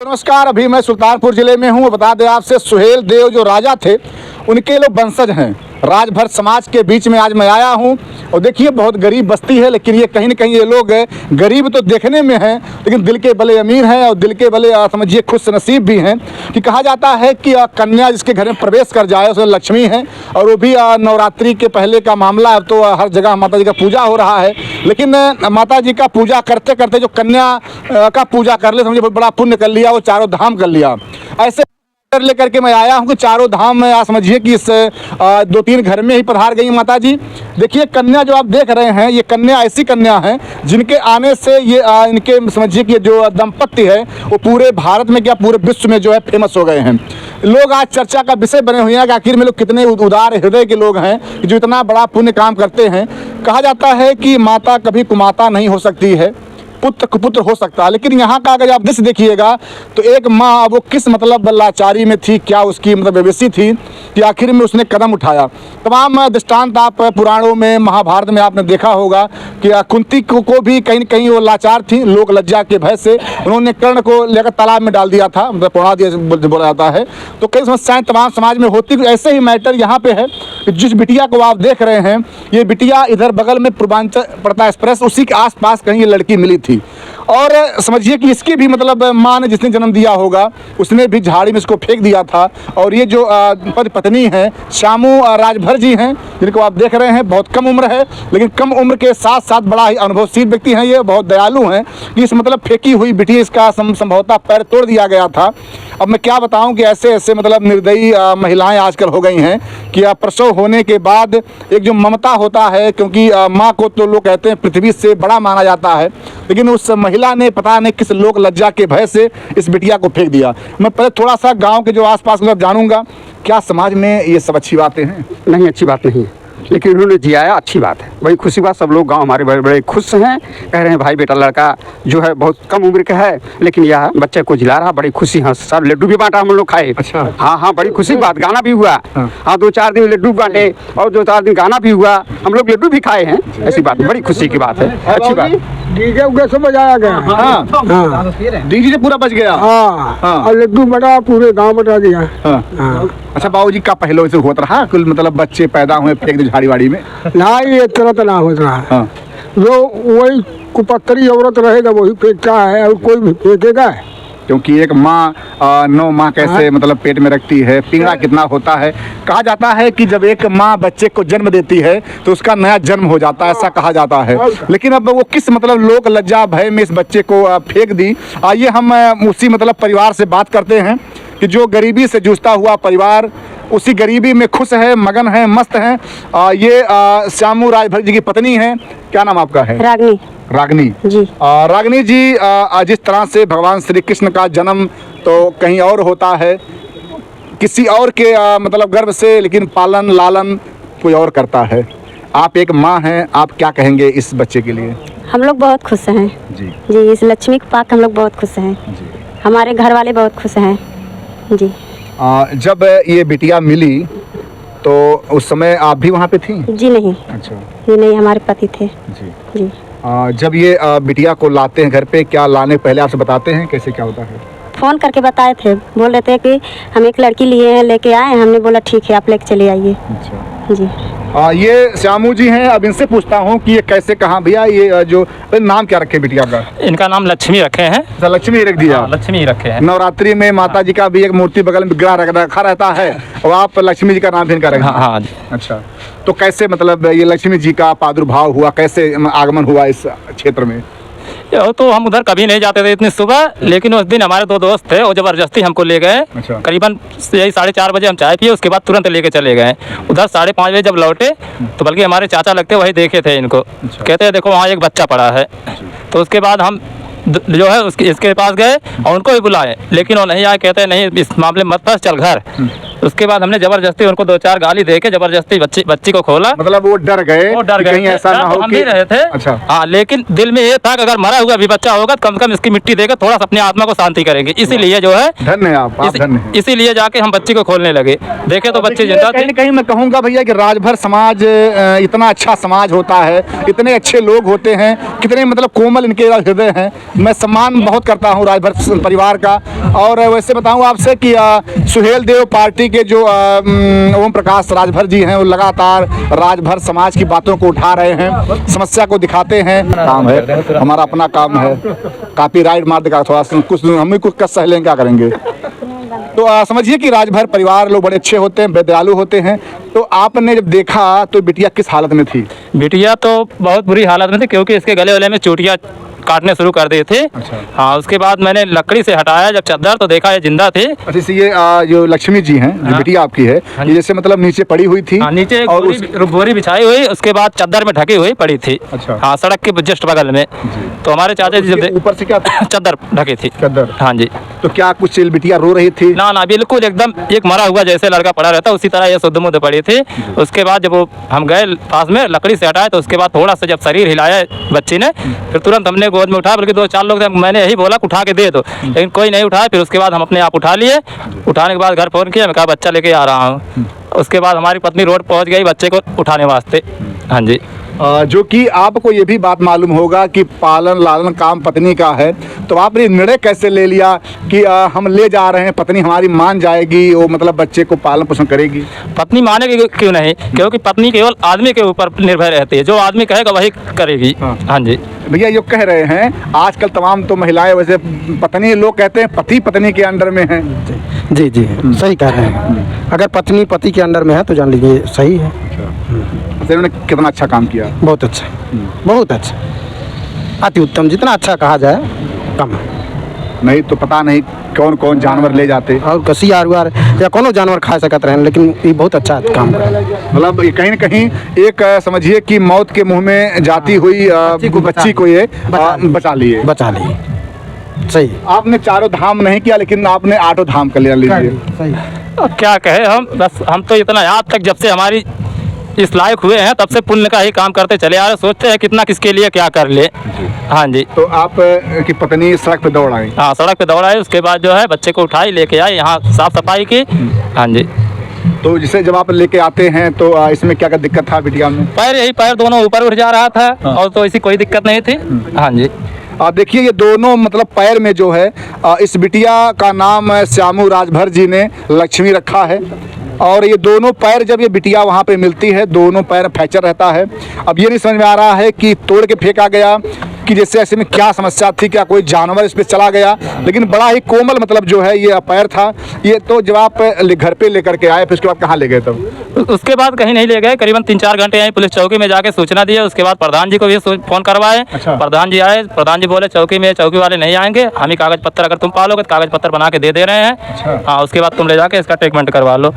नमस्कार। अभी मैं सुल्तानपुर जिले में हूँ। बता दें आपसे, सुहेल देव जो राजा थे उनके लोग वंशज हैं। राजभर समाज के बीच में आज मैं आया हूँ और देखिए बहुत गरीब बस्ती है, लेकिन ये कहीं न कहीं ये लोग गरीब तो देखने में हैं लेकिन दिल के बड़े अमीर हैं और दिल के बड़े समझिए खुश नसीब भी हैं। कि कहा जाता है कि कन्या जिसके घर में प्रवेश कर जाए उसमें लक्ष्मी है, और वो भी नवरात्रि के पहले का मामला है। तो हर जगह माता जी का पूजा हो रहा है, लेकिन माता जी का पूजा करते करते जो कन्या का पूजा कर ले समझिए बहुत बड़ा पुण्य कर लिया, वो चारों धाम कर लिया। ऐसे लेकर के मैं आया हूँ कि चारों धाम में आप समझिए कि इस 2-3 घर में ही पधार गई माता जी। देखिए कन्या जो आप देख रहे हैं, ये कन्या ऐसी कन्या है जिनके आने से ये इनके समझिए कि जो दंपत्ति है वो पूरे भारत में क्या पूरे विश्व में जो है फेमस हो गए हैं। लोग आज चर्चा का विषय बने हुए हैं कि आखिर में लोग कितने उदार हृदय के लोग हैं जो इतना बड़ा पुण्य काम करते हैं। कहा जाता है कि माता कभी कुमाता नहीं हो सकती है, पुत्र कुपुत्र हो सकता है, लेकिन यहाँ का अगर आप दृश्य देखिएगा तो एक माँ वो किस मतलब लाचारी में थी, क्या उसकी मतलब बेबसी थी कि आखिर में उसने कदम उठाया। तमाम दृष्टांत आप पुराणों में महाभारत में आपने देखा होगा कि कुंती को भी कहीं न कहीं वो लाचार थी। लोक लज्जा के भय से उन्होंने कर्ण को लेकर तालाब में डाल दिया था, मतलब पौड़ा दिया बोला जाता है। तो कई समस्याएं तमाम समाज में होती। ऐसे ही मैटर यहाँ पे है कि जिस बिटिया को आप देख रहे हैं, ये बिटिया इधर बगल में पूर्वांचल पड़ता एक्सप्रेस, उसी के आसपास कहीं ये लड़की मिली थी। और समझिए कि इसकी भी मतलब माँ ने जिसने जन्म दिया होगा उसने भी झाड़ी में इसको फेंक दिया था। और ये जो पत्नी है श्यामू राजभर जी हैं, जिनको आप देख रहे हैं, बहुत कम उम्र है, लेकिन कम उम्र के साथ साथ बड़ा ही अनुभवशील व्यक्ति हैं। ये बहुत दयालु हैं कि इस मतलब फेंकी हुई बिटिया इसका संभवतः पैर तोड़ दिया गया था। अब मैं क्या बताऊं कि ऐसे ऐसे मतलब निर्दयी महिलाएं आजकल हो गई हैं कि प्रसव होने के बाद एक जो ममता होता है, क्योंकि माँ को तो लोग कहते हैं पृथ्वी से बड़ा माना जाता है, लेकिन उस महिला ने पता नहीं किस लोक लज्जा के भय से इस बिटिया को फेंक दिया। मैं पहले थोड़ा सा गांव के जो आसपास मतलब जानूंगा, क्या समाज में ये सब अच्छी बातें हैं? नहीं, अच्छी बात नहीं है, लेकिन उन्होंने जियाया, अच्छी बात है, बड़ी खुशी बात। सब लोग गांव हमारे बड़े बड़े खुश हैं, कह रहे हैं भाई बेटा लड़का जो है बहुत कम उम्र का है लेकिन यह बच्चे को जिला रहा, बड़ी खुशी। हाँ, सब लड्डू भी बांटा हम लोग खाए। अच्छा। हाँ, बड़ी खुशी बात। गाना भी हुआ। हाँ, 2-4 दिन लड्डू बांटे और 2-4 दिन गाना भी हुआ, हम लोग लड्डू भी खाए हैं। ऐसी बात, बड़ी खुशी की बात है, अच्छी बात। डीजे उगे से बजाया गया। हाँ, डीजे से पूरा बच गया। हाँ, और लड्डू बटा पूरे गांव बटा दिया। अच्छा, बाबूजी का पहले से होता रहा कुल मतलब बच्चे पैदा हुए फेंक दे झाड़ी वाड़ी में? ना, ये तुरंत ना होता रहा। जो वही कुपत्री औरत रहेगा वही फेंकता है, और कोई भी फेंकेगा। क्योंकि एक माँ 9 माह कैसे मतलब पेट में रखती है, पिंगड़ा कितना होता है। कहा जाता है कि जब एक माँ बच्चे को जन्म देती है तो उसका नया जन्म हो जाता है, ऐसा कहा जाता है। लेकिन अब वो किस मतलब लोक लज्जा भय में इस बच्चे को फेंक दी। आइए हम उसी मतलब परिवार से बात करते हैं कि जो गरीबी से जूझता हुआ परिवार उसी गरीबी में खुश है, मगन है, मस्त हैं। ये श्यामू राजभर जी की पत्नी है। क्या नाम आपका है? रागनी। रागनी जी। रागनी जी, जिस तरह से भगवान श्री कृष्ण का जन्म तो कहीं और होता है, किसी और के मतलब गर्भ से, लेकिन पालन लालन कोई और करता है। आप एक माँ हैं, आप क्या कहेंगे इस बच्चे के लिए? हम लोग बहुत खुश हैं जी, इस लक्ष्मी के पाक हम लोग बहुत खुश हैं जी। हमारे घर वाले बहुत खुश हैं जी। जब ये बिटिया मिली तो उस समय आप भी वहाँ पे थी? जी नहीं। अच्छा जी नहीं, हमारे पति थे जी। जब ये बिटिया को लाते हैं घर पे, क्या लाने पहले आपसे बताते हैं कैसे क्या होता है? फ़ोन करके बताए थे, बोल रहे थे कि हम एक लड़की लिए हैं, लेके आए। हमने बोला ठीक है, आप लेके चले आइए। अच्छा जी। ये श्यामू जी हैं। अब इनसे पूछता हूँ कि ये कैसे, कहाँ भैया ये जो नाम क्या रखे बिटिया का? इनका नाम लक्ष्मी रखे हैं। अच्छा, लक्ष्मी रख दिया। लक्ष्मी रखे हैं। नवरात्रि में माता जी का भी एक मूर्ति बगल में विग्रह रखा रहता है और आप लक्ष्मी जी का नाम भी इनका रखा? हाँ। अच्छा, तो कैसे मतलब ये लक्ष्मी जी का प्रादुर्भाव हुआ, कैसे आगमन हुआ इस क्षेत्र में? तो हम उधर कभी नहीं जाते थे इतनी सुबह, लेकिन उस दिन हमारे 2 दोस्त थे, वो जबरदस्ती हमको ले गए। अच्छा। करीबन यही 4:30 बजे हम चाय पिए, उसके बाद तुरंत लेके चले गए। उधर 5:30 बजे जब लौटे तो बल्कि हमारे चाचा लगते वही देखे थे इनको। अच्छा। कहते हैं देखो वहाँ एक बच्चा पड़ा है। तो उसके बाद हम जो है इसके पास गए और उनको भी बुलाए, लेकिन वो नहीं आए। कहते हैं नहीं, इस मामले मत फंस, चल घर। उसके बाद हमने जबरदस्ती उनको 2-4 गाली दे के जबरदस्ती बच्ची को खोला। मतलब वो डर गए, वो डर कि कहीं गए, ऐसा ना हो हम कि भी रहे थे। अच्छा। हाँ, लेकिन दिल में ये था कि अगर मरा हुआ भी बच्चा होगा तो कम से कम इसकी मिट्टी देकर थोड़ा सा अपनी आत्मा को शांति करेंगे, इसीलिए जो है धन्य है आप धन्य हैं। इसीलिए जाके हम बच्ची को खोलने लगे, देखे तो बच्चे जिंदा थे। कहीं न कहीं मैं कहूँगा भैया कि राजभर समाज इतना अच्छा समाज होता है, इतने अच्छे लोग होते हैं, कितने मतलब कोमल इनके हृदय हैं। मैं सम्मान बहुत करता हूँ राजभर परिवार का। और वैसे बताऊँ आपसे कि सुहेल देव पार्टी के जो ओम प्रकाश राजभर जी हैं, वो लगातार राजभर समाज की बातों को उठा रहे हैं, समस्या को दिखाते हैं। काम है, हमारा अपना काम है, कॉपीराइट मार देगा थोड़ा सा, कुछ हम ही कुछ कर सह लें, क्या करेंगे। तो समझिए कि राजभर परिवार लोग बड़े अच्छे होते हैं, दयालु होते हैं। तो आपने जब देखा तो बिटिया किस हालत में थी? बिटिया तो बहुत बुरी हालत में थी, क्योंकि इसके गले वले में चोटियाँ काटने शुरू कर दिए थे। अच्छा। हाँ, उसके बाद मैंने लकड़ी से हटाया जब चादर, तो देखा ये जिंदा थे। अच्छा, इसे ये जो लक्ष्मी जी हैं, जो बिटिया आपकी है, ये जैसे मतलब नीचे पड़ी हुई थी। हाँ, नीचे और बोरी बिछाई हुई, उसके बाद चादर में ढकी हुई पड़ी थी। अच्छा। हाँ, सड़क के जस्ट बगल में। तो हमारे चाचा जी जब ऊपर से क्या चादर ढकी थी। चादर। हाँ जी। तो क्या कुछ बिटिया रो रही थी? ना ना, बिल्कुल एकदम एक मरा हुआ जैसे लड़का पड़ा रहता उसी तरह ये शुद्ध मुद्ध पड़ी थी। उसके बाद जब हम गए पास में, लकड़ी से हटाए, तो उसके बाद थोड़ा सा जब शरीर हिलाया बच्ची ने, फिर तुरंत हमने गोद में उठाया, बल्कि 2-4 लोग थे, मैंने यही बोला उठा के दे दो, लेकिन कोई नहीं उठाया। फिर उसके बाद हम अपने आप उठा लिए। उठाने के बाद घर फ़ोन किया, मैं कहा बच्चा लेके आ रहा हूँ। उसके बाद हमारी पत्नी रोड पहुँच गई बच्चे को उठाने वास्ते। हाँ जी। जो कि आपको ये भी बात मालूम होगा कि पालन लालन काम पत्नी का है, तो आपने निर्णय कैसे ले लिया कि हम ले जा रहे हैं, पत्नी हमारी मान जाएगी, वो मतलब बच्चे को पालन पोषण करेगी? पत्नी मानेगी क्यों नहीं, क्योंकि पत्नी केवल आदमी के ऊपर निर्भर रहती है, जो आदमी कहेगा वही करेगी। हाँ जी। भैया ये कह रहे हैं आजकल तमाम तो महिलाएं वैसे पत्नी, लोग कहते हैं पति पत्नी के अंडर में हैं। जी जी, सही कह रहे हैं। अगर पत्नी पति के अंडर में है तो जान लीजिए सही है। उन्होंने कितना अच्छा काम किया, बहुत अच्छा, बहुत अच्छा, अति उत्तम। जितना अच्छा कहा जाए कम है। नहीं तो पता नहीं कौन कौन जानवर ले जाते, और कसियार उआर या कोनो जानवर खा सकते हैं, लेकिन ये बहुत अच्छा काम कर। मतलब ये कहीं न कहीं एक समझिए कि मौत के मुंह में जाती हुई बच्ची को ये बचा लिए। सही। आपने चारों धाम नहीं किया, लेकिन आपने 8 धाम कर लिया। लीजिए सही। अब क्या कहे हम, बस हम तो इतना आज तक जब से हमारी इस लायक हुए हैं तब से पुण्य का ही काम करते चले आ रहे, सोचते हैं कितना किसके लिए क्या कर ले। हाँ जी। तो आप की पत्नी सड़क पे दौड़ आई? हाँ, सड़क पे दौड़ आई, उसके बाद जो है बच्चे को उठाई लेके आई, यहाँ साफ सफाई की। हाँ जी। तो जिसे जब आप लेके आते हैं तो इसमें क्या क्या दिक्कत था बिटिया में? पैर दोनों ऊपर उठ जा रहा था। और तो ऐसी कोई दिक्कत नहीं थी। हाँ जी। आप देखिए ये दोनों मतलब पैर में जो है, इस बिटिया का नाम श्यामू राजभर जी ने लक्ष्मी रखा है। और ये दोनों पैर जब ये बिटिया वहाँ पे मिलती है, दोनों पैर फ्रैक्चर रहता है। अब ये नहीं समझ में आ रहा है कि तोड़ के फेंका गया कि जैसे ऐसे में क्या समस्या थी, क्या कोई जानवर इस पे चला गया, लेकिन बड़ा ही कोमल मतलब जो है ये पैर था। ये तो जब आप घर पे लेकर के आए, फिर उसके बाद कहाँ ले गए तब? उसके बाद कहीं नहीं ले गए, करीबन 3-4 घंटे यहीं पुलिस चौकी में जाके सूचना दी। उसके बाद प्रधान जी को भी फोन करवाए। अच्छा। प्रधान जी आए, प्रधान जी बोले चौकी में चौकी वाले नहीं आएंगे, हम ही कागज पत्र अगर तुम पालोगे तो कागज पत्र बना के दे रहे हैं। अच्छा। हाँ, उसके बाद तुम ले जाके इसका ट्रीटमेंट करवा लो।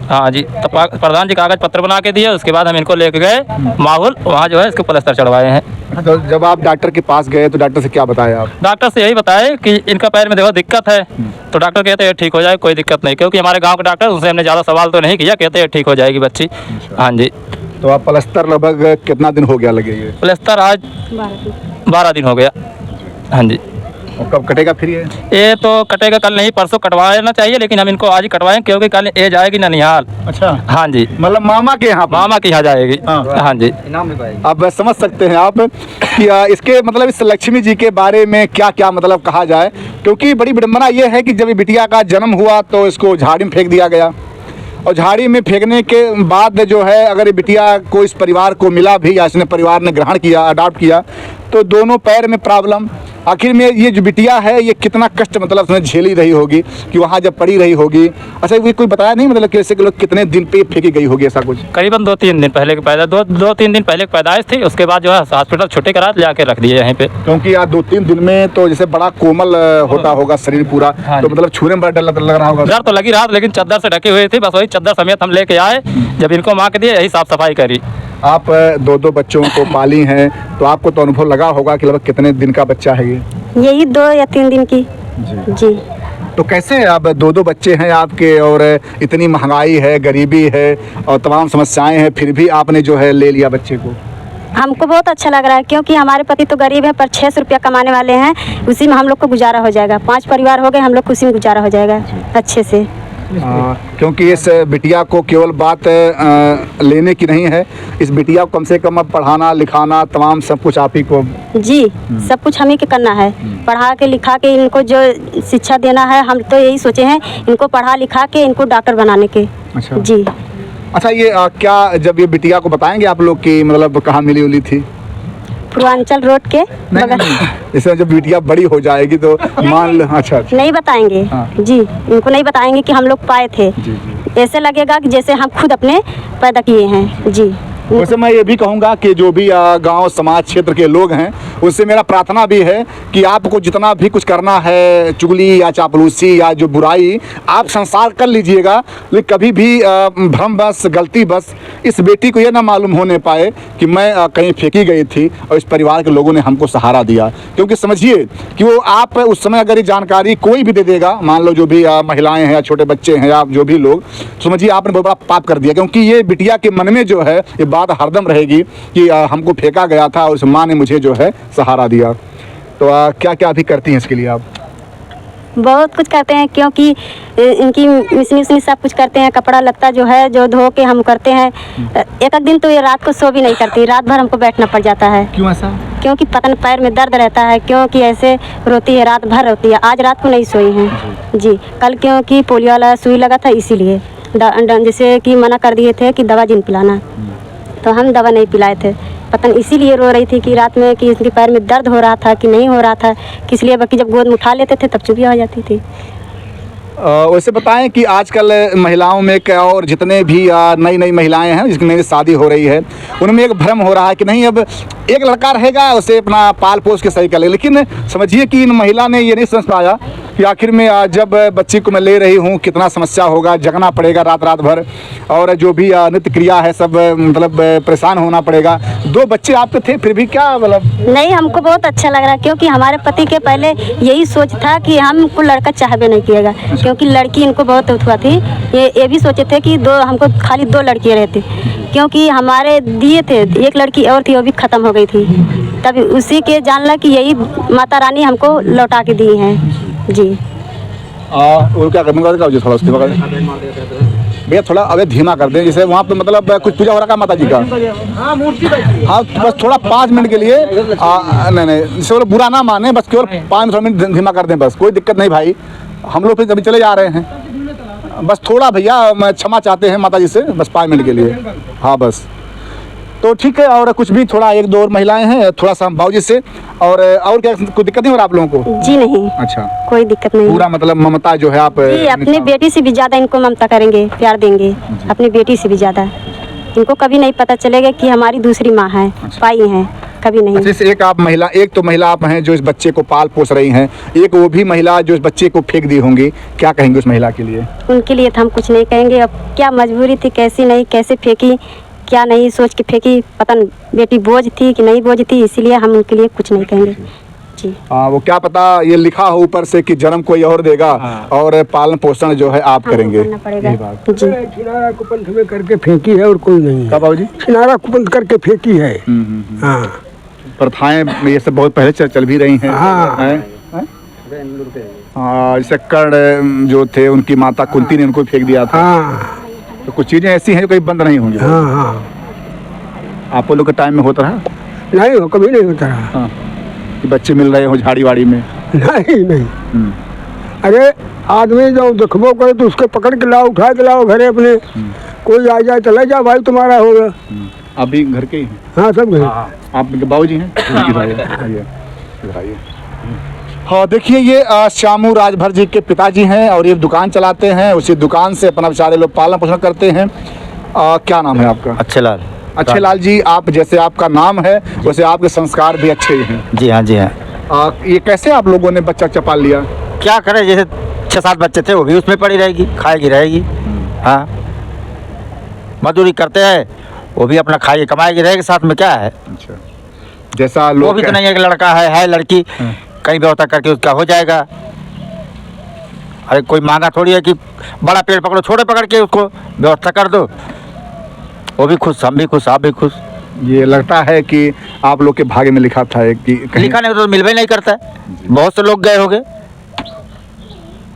हाँ जी। तो प्रधान जी कागज पत्र बना के दिए, उसके बाद हम इनको लेके गए माहौल, वहाँ जो है इसको प्लास्टर चढ़वाए हैं। तो जब आप डॉक्टर के पास गए तो डॉक्टर से क्या बताया आप? डॉक्टर से यही बताया कि इनका पैर में देखो दिक्कत है, तो डॉक्टर कहते हैं ठीक हो जाए, कोई दिक्कत नहीं, क्योंकि हमारे गांव के डॉक्टर, उनसे हमने ज़्यादा सवाल तो नहीं किया, कहते हैं ठीक हो जाएगी बच्ची। हाँ जी। तो आप प्लास्टर लगभग कितना दिन हो गया लगे ये? प्लास्टर आज 12 दिन हो गया। हाँ जी। और कब कटेगा फिर ये तो कटेगा कल नहीं, परसों कटवाना चाहिए, लेकिन हम इनको आज ही कटवाएं, क्योंकि कल ये जाएगी ननिहाल। अच्छा। हाँ जी। मतलब मामा के यहाँ? मामा के यहाँ जाएगी। हाँ जी। अब समझ सकते हैं आप कि इसके मतलब इस लक्ष्मी जी के बारे में क्या क्या मतलब कहा जाए, क्योंकि बड़ी विडंबना ये है कि जब ये बिटिया का जन्म हुआ तो इसको झाड़ी में फेंक दिया गया, और झाड़ी में फेंकने के बाद जो है अगर ये बिटिया को इस परिवार को मिला भी या इसने परिवार ने ग्रहण किया, अडॉप्ट किया, तो दोनों पैर में प्रॉब्लम। आखिर में ये जो बिटिया है ये कितना कष्ट मतलब उसने झेली रही होगी कि वहाँ जब पड़ी रही होगी। अच्छा, ये कोई बताया नहीं मतलब कैसे लोग कितने दिन पे फेंकी गई होगी, ऐसा कुछ? करीबन 2-3 दिन पहले की पैदा 2-3 दिन पहले की पैदाइश थी, उसके बाद जो है हॉस्पिटल छुट्टी करा जाके रख दिए यहीं पे। क्योंकि यार 2-3 दिन में तो जैसे बड़ा कोमल होता होगा शरीर पूरा। हाँ तो मतलब छूने में बड़ा डर लग रहा होगा। डर तो लगी रहा, लेकिन चादर से ढकी हुई थी, बस वही चादर समेत हम लेके आए, जब इनको माँ के दिए यही साफ सफाई करी। आप 2 बच्चों को पाली हैं, तो आपको तो अनुभव लगा होगा कि लगभग कितने दिन का बच्चा है ये? यही 2 या 3 दिन की। जी। तो कैसे अब 2 बच्चे हैं आपके और इतनी महंगाई है, गरीबी है और तमाम समस्याएं हैं, फिर भी आपने जो है ले लिया बच्चे को? हमको बहुत अच्छा लग रहा है क्योंकि हमारे पति तो गरीब है पर 600 रुपया कमाने वाले हैं, उसी में हम लोग को गुजारा हो जाएगा। 5 परिवार हो गए, हम लोग को उसी में गुजारा हो जाएगा अच्छे से। क्योंकि इस बिटिया को केवल बात लेने की नहीं है, इस बिटिया को कम से कम अब पढ़ाना लिखाना तमाम सब कुछ आप ही को। जी सब कुछ हम ही के करना है, पढ़ा के लिखा के इनको जो शिक्षा देना है। हम तो यही सोचे हैं इनको पढ़ा लिखा के इनको डॉक्टर बनाने के। अच्छा जी। अच्छा, ये क्या जब ये बिटिया को बताएंगे आप लोग कि मतलब कहाँ मिली उली थी? पूर्वांचल रोड के बगल। इसमें जब बिटिया बड़ी हो जाएगी तो मान लो। अच्छा नहीं बताएंगे। हाँ। जी इनको नहीं बताएंगे कि हम लोग पाए थे। जी जी। ऐसे लगेगा कि जैसे हम खुद अपने पैदा किए हैं। जी। वैसे मैं ये भी कहूँगा कि जो भी गांव समाज क्षेत्र के लोग हैं उससे मेरा प्रार्थना भी है कि आपको जितना भी कुछ करना है, चुगली या चापलूसी या जो बुराई, आप संसार कर लीजिएगा, लेकिन कभी भी भ्रम बस गलती बस इस बेटी को ये ना मालूम होने पाए कि मैं कहीं फेंकी गई थी और इस परिवार के लोगों ने हमको सहारा दिया। क्योंकि समझिए कि वो आप उस समय अगर ये जानकारी कोई भी दे देगा, मान लो जो भी महिलाएँ हैं या छोटे बच्चे हैं या जो भी लोग, समझिए आपने बहुत बड़ा पाप कर दिया। क्योंकि ये बिटिया के मन में जो है ये बात हरदम रहेगी कि हमको फेंका गया था और उस माँ ने मुझे जो है सहारा दिया। तो क्या क्या भी करती हैं इसके लिए आप? बहुत कुछ करते हैं क्योंकि इनकी मिसनी सब कुछ करते हैं। कपड़ा लत्ता जो है जो धो के हम करते हैं। एक दिन तो ये रात को सो भी नहीं करती, रात भर हमको बैठना पड़ जाता है। क्यों ऐसा? क्योंकि पतन पैर में दर्द रहता है, क्योंकि ऐसे रोती है, रात भर रोती है। आज रात को नहीं सोई हैं जी। कल क्योंकि पोलियो वाला सुई लगा था, इसीलिए जैसे कि मना कर दिए थे कि दवा जिन पिलाना, तो हम दवा नहीं पिलाए थे। पता नहीं इसीलिए रो रही थी कि रात में कि इसके पैर में दर्द हो रहा था कि नहीं हो रहा था, किस लिए। बाकी जब गोद में उठा लेते थे तब चुपिया हो जाती थी। वैसे बताएं कि आजकल महिलाओं में और जितने भी नई नई महिलाएं हैं जिसकी नई शादी हो रही है, उनमें एक भ्रम हो रहा है कि नहीं अब एक लड़का रहेगा उसे अपना पाल पोस के सही कर ले। लेकिन समझिए कि इन महिला ने ये नहीं समझ पाया कि आखिर में जब बच्ची को मैं ले रही हूँ कितना समस्या होगा, जगना पड़ेगा रात रात भर, और जो भी नित्य क्रिया है सब मतलब परेशान होना पड़ेगा। 2 बच्चे आपके थे फिर भी क्या मतलब? नहीं, हमको बहुत अच्छा लग रहा है क्योंकि हमारे पति के पहले यही सोच था कि हमको लड़का चाहबे नहीं किएगा, क्योंकि लड़की इनको बहुत हुआ थी। ये भी सोचे थे कि हमको खाली 2 लड़कियाँ रहती, क्योंकि हमारे दिए थे एक लड़की और थी, वो भी ख़त्म हो गई थी। तब उसी के जानला कि यही माता रानी हमको लौटा के दी हैं जी। और क्या करने का थोड़ा उसके बगल भैया थोड़ा अबे धीमा कर दें, जैसे वहाँ पे मतलब कुछ पूजा हो रहा है माता जी का। हाँ बस थोड़ा 5 मिनट के लिए नहीं जैसे वो बुरा ना माने, बस केवल 5 मिनट धीमा कर दें, बस कोई दिक्कत नहीं भाई। हम लोग फिर अभी चले जा रहे हैं, बस थोड़ा भैया मैं क्षमा चाहते हैं माता जी से, बस 5 मिनट के लिए। हाँ बस तो ठीक है। और कुछ भी थोड़ा 1-2 और महिलाएं हैं, थोड़ा सा बाबूजी से। और क्या कोई दिक्कत नहीं हो रहा आप लोगों को? जी नहीं। अच्छा, कोई दिक्कत नहीं। पूरा मतलब ममता जो है आप जी अपनी बेटी से भी ज़्यादा इनको ममता करेंगे, प्यार देंगे अपनी बेटी से भी ज़्यादा। इनको कभी नहीं पता चलेगा कि हमारी दूसरी माँ है, पाई है, कभी नहीं। अच्छा, एक आप महिला, एक तो महिला आप हैं जो इस बच्चे को पाल पोस रही हैं, एक वो भी महिला जो इस बच्चे को फेंक दी होंगी, क्या कहेंगे उस महिला के लिए? उनके लिए तो हम कुछ नहीं कहेंगे। अब क्या मजबूरी थी, कैसी नहीं, कैसे फेंकी, क्या नहीं सोच के फेंकी, पता नहीं बेटी बोझ थी कि नहीं बोझ थी, इसीलिए हम उनके लिए कुछ नहीं कहेंगे जी। वो क्या पता ये लिखा हो ऊपर से कि जन्म कोई और देगा और पालन पोषण जो है आप करेंगे। करना पड़ेगा जी। छिनारा कुपंथ में करके फेंकी है और कोई नहीं है। कब बाबूजी? छिनारा कुपंथ करके फेंकी है। हाँ, प्रथाएं ये सब बहुत पहले चल भी रही हैं। हाँ। जैसे कर्ण जो थे उनकी माता कुंती ने उनको फेंक दिया था। हाँ, तो कुछ चीजें ऐसी हैं जो कहीं बंद नहीं होंगी। हाँ, हाँ। आप लोग के टाइम में होता रहा? नहीं हो, कभी नहीं होता रहा। हाँ, कि बच्चे मिल रहे हो झाड़ी वाड़ी में? नहीं। अरे आदमी जब देखबो करे तो उसके पकड़ के लाओ, उठा के लाओ घरे अपने। कोई आ जाए चला जा भाई तुम्हारा होगा। आप भी घर के ही हैं? हाँ सब घरे। आप बाबूजी हैं? हाँ देखिए, ये श्यामू राजभर जी के पिताजी हैं और ये दुकान चलाते हैं। उसी दुकान से अपना बेचारे लोग पालन पोषण करते हैं। क्या नाम है आपका? अच्छे लाल। अच्छे लाल जी, आप जैसे आपका नाम है वैसे आपके संस्कार भी अच्छे ही हैं। जी हाँ जी हाँ। ये कैसे आप लोगों ने बच्चा पाल लिया? क्या करें, जैसे 6-7 बच्चे थे वो भी उसमें पड़ी रहेगी, खाएगी रहेगी। हाँ, मजदूरी करते हैं वो भी अपना खाएगी कमाएगी रहेगी, साथ में क्या है। अच्छा, जैसा लोग वो भी तो नहीं है कि लड़का है लड़की कहीं व्यवस्था करके उसका हो जाएगा। अरे कोई मांगा थोड़ी है कि बड़ा पेड़ पकड़ो, छोटे पकड़ के उसको व्यवस्था कर दो। वो भी खुश, हम भी खुश, आप भी खुश। ये लगता है कि आप लोग के भाग्य में लिखा था कि कहीं लिखा नहीं तो मिलवे नहीं करता है। बहुत से लोग गए होंगे,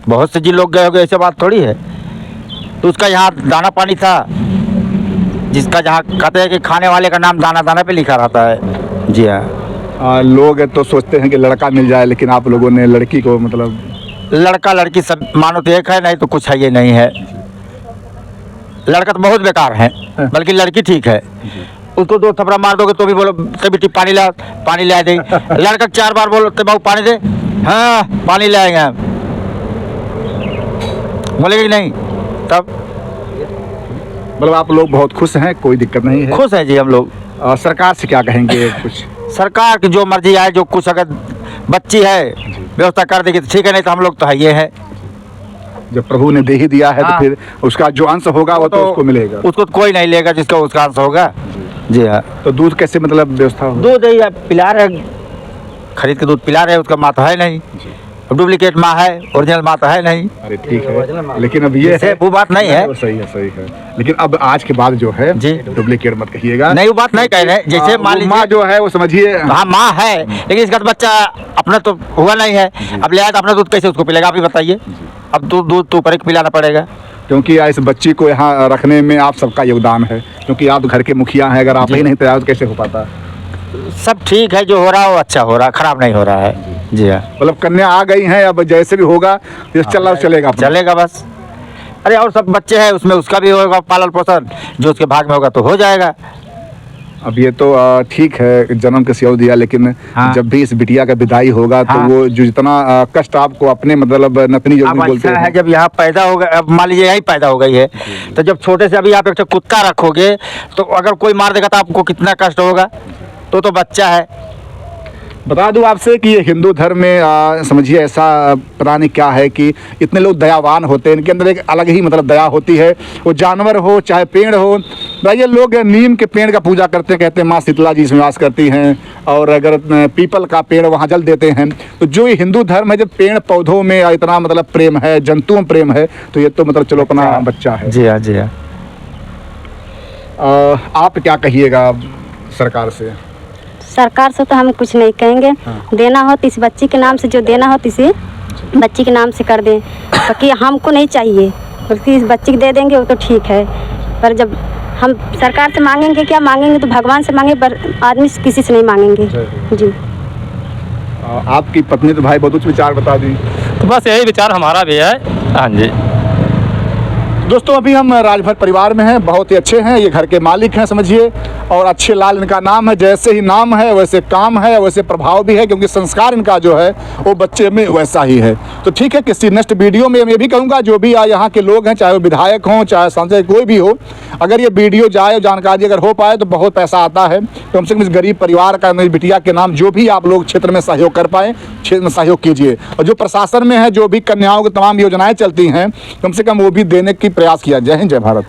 बहुत से जी लोग गए होंगे, ऐसी बात थोड़ी है। तो उसका यहाँ दाना पानी था, जिसका जहाँ कहते हैं कि खाने वाले का नाम दाना दाना पे लिखा रहता है। जी हाँ। लोग तो सोचते हैं कि लड़का मिल जाए, लेकिन आप लोगों ने लड़की को मतलब लड़का लड़की सब मानो तो एक है, नहीं तो कुछ है ये नहीं है। लड़का तो बहुत बेकार है, बल्कि लड़की ठीक है। उसको 2 थपड़ा मार दोगे तो भी बोलो बेटी पानी ला दे। लड़का 4 बार बोलो तो बाबू पानी दे, हाँ पानी लाएंगे हम, बोलेगा कि नहीं। तब मतलब आप लोग बहुत खुश हैं, कोई दिक्कत नहीं है। खुश है जी हम लोग। सरकार से क्या कहेंगे कुछ? सरकार की जो मर्जी आए, जो कुछ अगर बच्ची है व्यवस्था कर देगी तो ठीक है, नहीं तो हम लोग तो है ये है। जब प्रभु ने दे ही दिया है हाँ। तो फिर उसका जो अंश होगा वो तो उसको मिलेगा। उसको तो कोई नहीं लेगा जिसका उसका अंश होगा। जी हाँ। तो दूध कैसे मतलब व्यवस्था होगा? दूध ही पिला रहे, खरीद के दूध पिला रहे, उसका माँ तो है नहीं, डुप्लीकेट माँ है, ओरिजिनल माँ तो है नहीं। अरे ठीक है, लेकिन अब ये जैसे वो बात नहीं है। सही है। लेकिन अब आज के बाद जो है जी। डुप्लीकेट मत कहिएगा। नहीं वो बात नहीं कह रहे, जैसे मान वो माँ लीजिए जो है वो समझिए हाँ माँ है, लेकिन इसका तो बच्चा अपना तो हुआ नहीं है। अब ले आया तो अपना दूध कैसे उसको पिलेगा, आप ही बताइए। अब तो दूध तो ऊपर ही पिलाना पड़ेगा। क्योंकि इस बच्ची को यहाँ रखने में आप सबका योगदान है, क्योंकि आप घर के मुखिया हैं। अगर आप ही नहीं तैयार तो कैसे हो पाता? सब ठीक है, जो हो रहा है वो अच्छा हो रहा है, खराब नहीं हो रहा है। जी हाँ। मतलब कन्या आ गई हैं, अब जैसे भी होगा ये चलेगा अपना। चलेगा बस। अरे और सब बच्चे हैं उसमें, उसका भी होगा पालन पोषण, जो उसके भाग में होगा तो हो जाएगा। अब ये तो ठीक है, जन्म के सियो दिया, लेकिन हाँ। जब भी इस बिटिया का विदाई होगा तो हाँ। वो जो जितना कष्ट आपको अपने मतलब नतनी जो अब भी बोलते ऐसा है हैं, जब यहाँ पैदा होगा, अब मान लीजिए यहीं पैदा हो गई है, तो जब छोटे से अभी आप एक कुत्ता रखोगे तो अगर कोई मार देगा तो आपको कितना कष्ट होगा। तो बच्चा है। बता दूं आपसे कि ये हिंदू धर्म में समझिए ऐसा पता नहीं क्या है कि इतने लोग दयावान होते हैं, इनके अंदर एक अलग ही मतलब दया होती है। वो जानवर हो चाहे पेड़ हो, ये लोग नीम के पेड़ का पूजा करते हैं, कहते हैं माँ शीतला जी इसमें वास करती हैं, और अगर पीपल का पेड़ वहाँ जल देते हैं। तो जो ये हिंदू धर्म है, जब पेड़ पौधों में इतना मतलब प्रेम है, जंतुओं में प्रेम है, तो ये तो मतलब चलो अपना बच्चा है। जी हाँ, जी हाँ। आप क्या कहिएगा सरकार से? सरकार से तो हम कुछ नहीं कहेंगे। देना हो तो इस बच्ची के नाम से, जो देना हो तो इसे बच्ची के नाम से कर दें, बाकी हमको नहीं चाहिए, बल्कि इस बच्ची को दे देंगे वो तो ठीक है। पर जब हम सरकार से मांगेंगे, क्या मांगेंगे तो भगवान से मांगे, पर आदमी से किसी से नहीं मांगेंगे। जी। आपकी पत्नी तो भाई बहुत उच्च विचार बता दी। तो बस यही विचार हमारा भी है। हाँ जी। दोस्तों अभी हम राजभर परिवार में हैं, बहुत ही अच्छे हैं, ये घर के मालिक हैं समझिए, और अच्छे लाल इनका नाम है। जैसे ही नाम है वैसे काम है, वैसे प्रभाव भी है, क्योंकि संस्कार इनका जो है वो बच्चे में वैसा ही है। तो ठीक है, किसी नेक्स्ट वीडियो में मैं भी कहूँगा जो भी यहाँ के लोग हैं, चाहे वो विधायक हों चाहे सांसद कोई भी हो, अगर ये वीडियो जाए, जानकारी अगर हो पाए तो बहुत पैसा आता है। कम से कम इस गरीब परिवार का, मेरी बिटिया के नाम जो भी आप लोग क्षेत्र में सहयोग कर पाएँ, क्षेत्र में सहयोग कीजिए। और जो प्रशासन में है, जो भी कन्याओं की तमाम योजनाएँ चलती हैं, कम से कम वो भी देने की प्रयास किया। जय हिंद, जय भारत।